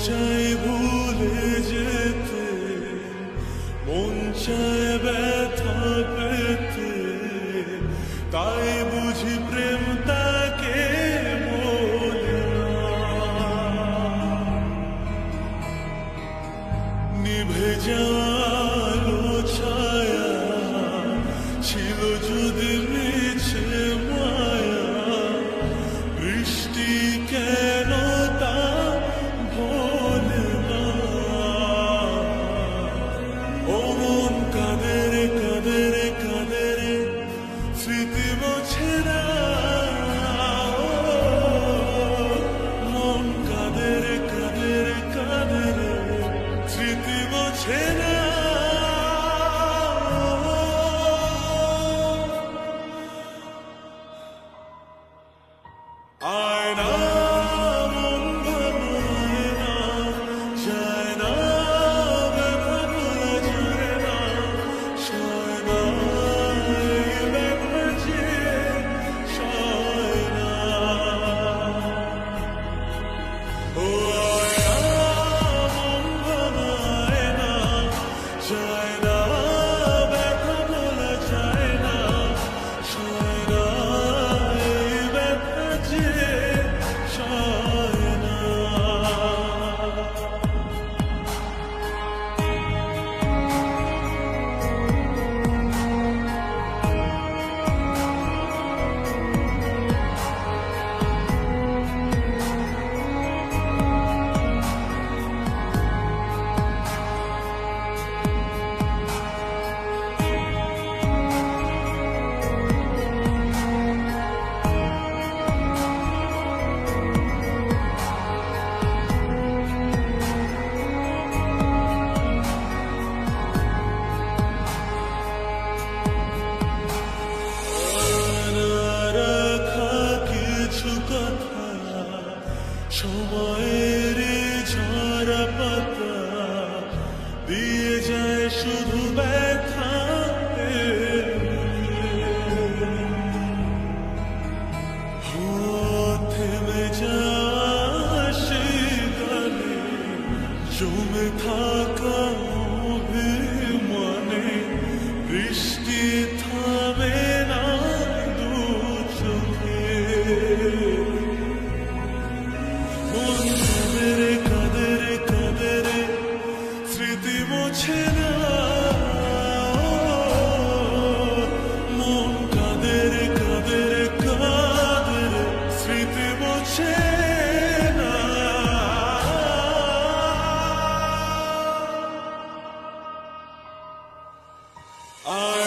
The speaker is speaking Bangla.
চাই ভুলে যেতে, মন চায় ব্যথা পেতে, তাই বুঝি প্রেম তাকে বলে না। নিভে যাওয়ালো ছায়া ছিল যদি মিছে মায়া, বৃষ্টি কেন তা ভোলে না। ও মন কাঁদে রে কাঁদে রে কাঁদে রে, স্মৃতি মোছে না। মন কাঁদে রে কাঁদে রে কাঁদে রে, স্মৃতি মোছে না। আয়না মন ভাঙায় না, যায় না ব্যথা ভোলা যায় না, সয় না এই ব্যথা যে সয় না। ও আয়না মন ভাঙায় না, যায় না ব্যথা ভোলা যায় না, সয় না এই ব্যথা যে সয় না। রাখা কিছু কথা সময়ের ঝরা পাতা দিয়ে যায় শুধু ব্যথা। থেমে যায় সেই গানে জমে থাকা অভিমানে, বৃষ্টি থামে না দু চোখে। মন কাঁদে রে কাঁদে রে কাঁদে রে, স্মৃতি মোছে না। মন কাঁদে রে কাঁদে রে কাঁদে রে, স্মৃতি মোছে না। I